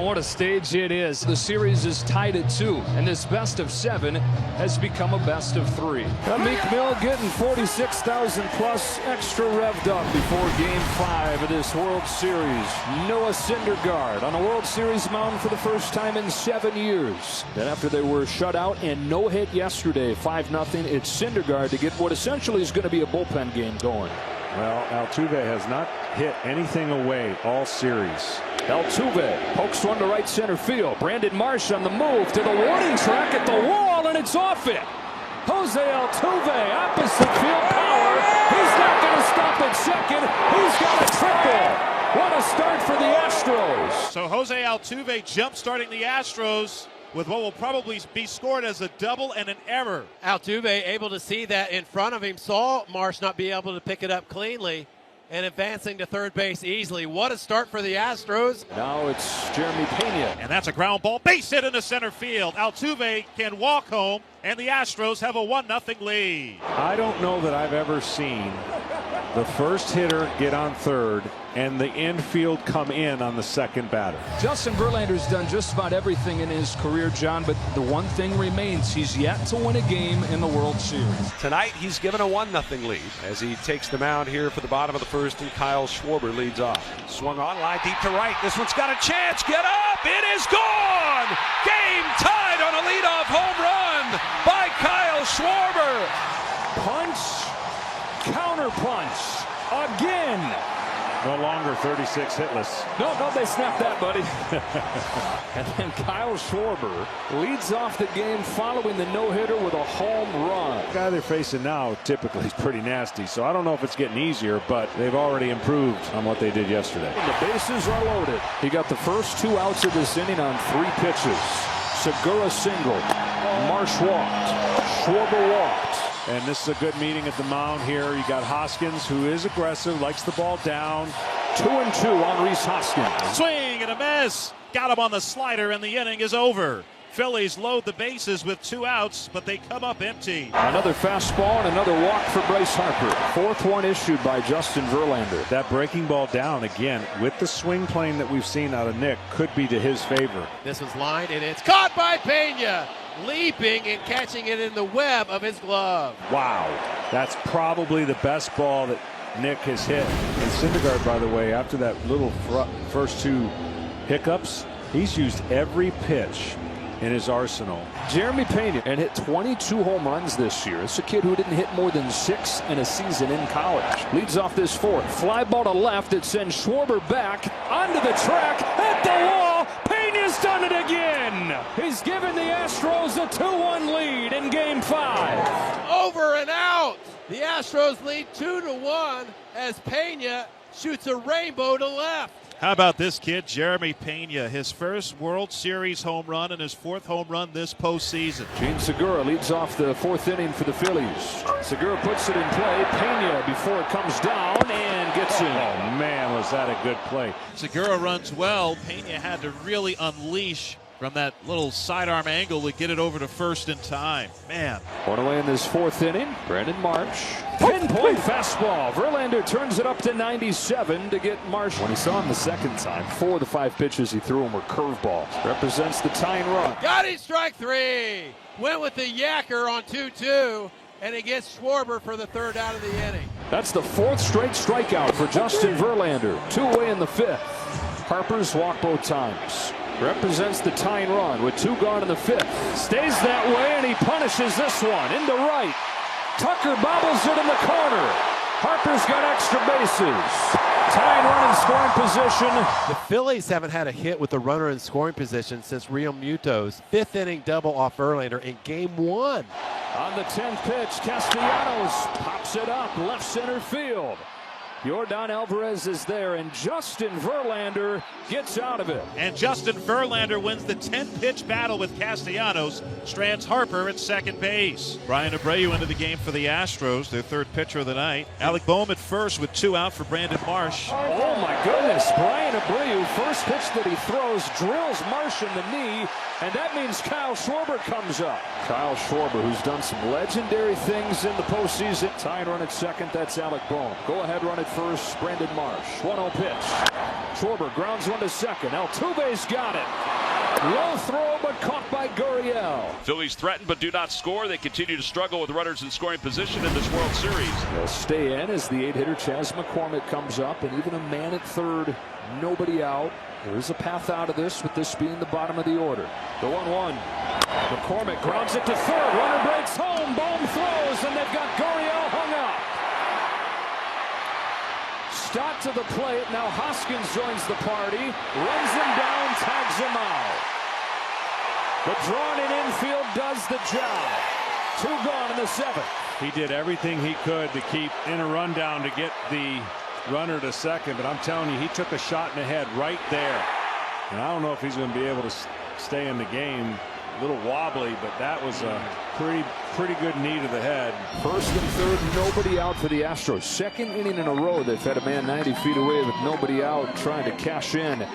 what a stage it is. The series is tied at 2, and this best of 7 has become a best of 3. Meek Mill getting 46,000 plus extra revved up before Game 5 of this World Series. Noah Syndergaard on a World Series mound for the first time in 7 years. Then after they were shut out and no hit yesterday, 5-0, it's Syndergaard to get what essentially is going to be a bullpen game going. Well, Altuve has not hit anything away all series. Altuve pokes one to right center field. Brandon Marsh on the move to the warning track at the wall, and it's off it. Jose Altuve, opposite field power. He's not going to stop at second. He's got a triple. What a start for the Astros. So Jose Altuve jump-starting the Astros with what will probably be scored as a double and an error. Altuve able to see that in front of him, saw Marsh not be able to pick it up cleanly, and advancing to third base easily. What a start for the Astros. Now it's Jeremy Pena. And that's a ground ball, base hit into center field. Altuve can walk home, and the Astros have a 1-0 lead. I don't know that I've ever seen the first hitter get on third and the infield come in on the second batter. Justin Verlander's done just about everything in his career, John, but the one thing remains: he's yet to win a game in the World Series. Tonight he's given a 1-0 lead as he takes the mound here for the bottom of the first, and Kyle Schwarber leads off. Swung on, line deep to right. This one's got a chance. Get up! It is gone! Game tied on a leadoff home run by Kyle Schwarber. Punch, counter punch, again. No longer 36 hitless. No, they snapped that, buddy. And then Kyle Schwarber leads off the game following the no-hitter with a home run. The guy they're facing now typically is pretty nasty, so I don't know if it's getting easier, but they've already improved on what they did yesterday. And the bases are loaded. He got the first 2 outs of this inning on 3 pitches. Segura singled. Marsh walked. Schwarber walked. And this is a good meeting at the mound here. You got Hoskins, who is aggressive, likes the ball down. 2-2 on Rhys Hoskins. Swing and a miss. Got him on the slider, and the inning is over. Phillies load the bases with 2 outs, but they come up empty. Another fastball and another walk for Bryce Harper. 4th one issued by Justin Verlander. That breaking ball down again with the swing plane that we've seen out of Nick could be to his favor. This one's lined, and it's caught by Pena, leaping and catching it in the web of his glove. Wow, that's probably the best ball that Nick has hit. And Syndergaard, by the way, after that little first 2 hiccups, he's used every pitch in his arsenal. Jeremy Pena and hit 22 home runs this year. It's a kid who didn't hit more than 6 in a season in college. Leads off this 4th. Fly ball to left. It sends Schwarber back onto the track at the wall. Pena's done it again. He's given the Astros a 2-1 lead in Game 5. Over and out. The Astros lead 2-1 as Pena shoots a rainbow to left. How about this kid, Jeremy Pena, his first World Series home run and his 4th home run this postseason. Gene Segura leads off the 4th inning for the Phillies. Segura puts it in play. Pena before it comes down and gets in. Oh man, was that a good play. Segura runs well. Pena had to really unleash from that little sidearm angle to get it over to first in time. Man. One away in this 4th inning. Brandon Marsh. Pinpoint fastball. Verlander turns it up to 97 to get Marsh. When he saw him the second time, 4 of the 5 pitches he threw him were curveballs. Represents the tying run. Got it, strike 3. Went with the yacker on 2-2, and it gets Schwarber for the 3rd out of the inning. That's the 4th straight strikeout for Justin Verlander. 2 away in the 5th. Harper's walked both times. Represents the tying run with 2 gone in the 5th. Stays that way, and he punishes this one into right. Tucker bobbles it in the corner. Harper's got extra bases. Tying run in scoring position. The Phillies haven't had a hit with the runner in scoring position since Real Muto's 5th inning double off Verlander in Game 1. On the 10th pitch, Castellanos pops it up left center field. Yordan Alvarez is there, and Justin Verlander gets out of it. And Justin Verlander wins the 10-pitch battle with Castellanos, strands Harper at second base. Brian Abreu into the game for the Astros, their 3rd pitcher of the night. Alec Boehm at first with 2 out for Brandon Marsh. Oh my goodness, Brian Abreu, first pitch that he throws, drills Marsh in the knee, and that means Kyle Schwarber comes up. Kyle Schwarber, who's done some legendary things in the postseason. Tying run at second, that's Alec Boehm. Go ahead run at first, Brandon Marsh. 1-0 pitch. Schwarber grounds one to second. Altuve's got it. Low throw, but caught by Gurriel. Phillies threaten but do not score. They continue to struggle with runners in scoring position in this World Series. They'll stay in as the 8-hitter Chas McCormick comes up, and even a man at third, nobody out. There is a path out of this, with this being the bottom of the order. The 1-1. McCormick grounds it to third. Runner breaks home. Bohm throws, and they've got Gurriel hung up. Stott to the plate. Now Hoskins joins the party. Runs him down, tags him out. The drawn-in infield does the job. 2 gone in the 7th. He did everything he could to keep in a rundown to get the runner to second, but I'm telling you, he took a shot in the head right there. And I don't know if he's going to be able to stay in the game. A little wobbly, but that was a pretty good knee to the head. First and third, nobody out for the Astros. Second inning in a row, they've had a man 90 feet away with nobody out, trying to cash in,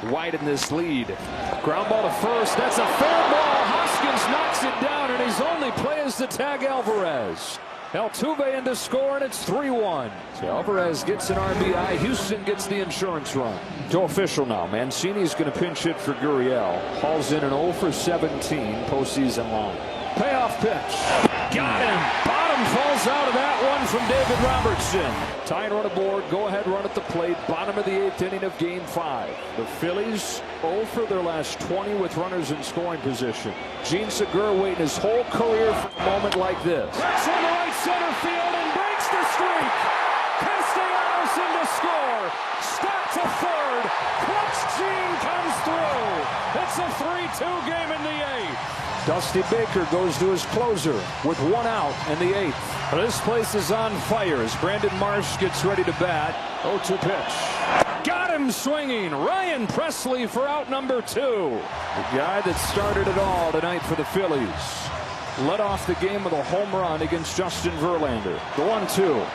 widen this lead. Ground ball to first. That's a fair ball. Hoskins knocks it down, and his only play is to tag Alvarez. Altuve in to score, and it's 3-1. So Alvarez gets an RBI. Houston gets the insurance run. To official now. Mancini's going to pinch hit for Gurriel. Hauls in an 0 for 17 postseason line. Payoff pitch. Got him. Bottom falls out of that one from David Robertson. Tying run aboard. Go ahead run at the plate. Bottom of the 8th inning of Game 5. The Phillies 0 for their last 20 with runners in scoring position. Gene Segura waiting his whole career for a moment like this. That's on the right center field and breaks the streak. Castellanos in to score. Stott to third. Clutch Gene comes through. It's a 3-2 game in the 8th. Dusty Baker goes to his closer with 1 out in the 8th. This place is on fire as Brandon Marsh gets ready to bat. 0-2 pitch. Got him swinging. Ryan Presley for out number 2. The guy that started it all tonight for the Phillies. Led off the game with a home run against Justin Verlander. The 1-2.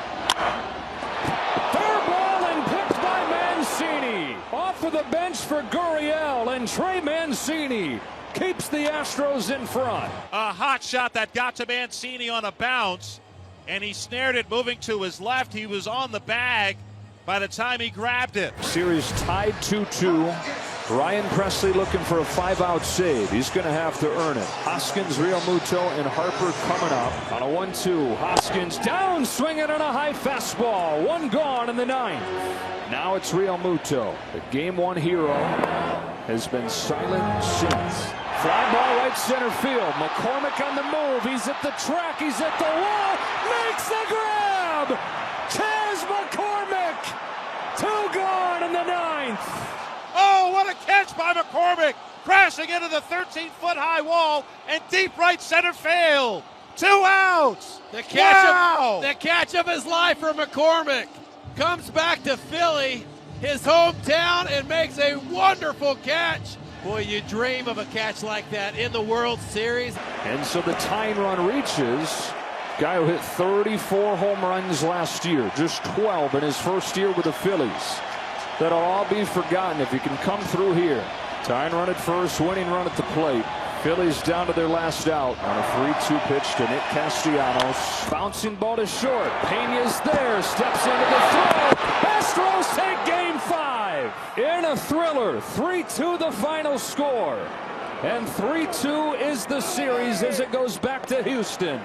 Fair ball and picked by Mancini. Off of the bench for Gurriel, and Trey Mancini keeps the Astros in front. A hot shot that got to Mancini on a bounce, and he snared it moving to his left. He was on the bag by the time he grabbed it. Series tied 2-2. Ryan Presley looking for a 5-out save. He's going to have to earn it. Hoskins, Realmuto, and Harper coming up on a 1-2. Hoskins down, swinging on a high fastball. 1 gone in the 9th. Now it's Realmuto. The Game 1 hero has been silent since. Fly ball right center field. McCormick on the move. He's at the track. He's at the wall. Makes the grab. Chas McCormick. 2 gone in the 9th. Oh, what a catch by McCormick. Crashing into the 13-foot high wall and deep right center field. 2 outs. The catch of his life for McCormick. Comes back to Philly, his hometown, and makes a wonderful catch. Boy, you dream of a catch like that in the World Series. And so the tying run reaches. Guy who hit 34 home runs last year, just 12 in his first year with the Phillies. That'll all be forgotten if you can come through here. Tying run at first, winning run at the plate. Phillies down to their last out on a 3-2 pitch to Nick Castellanos. Bouncing ball to short. Pena's there, steps into the throw. Astros take Game 5 in a thriller. 3-2 the final score. And 3-2 is the series as it goes back to Houston.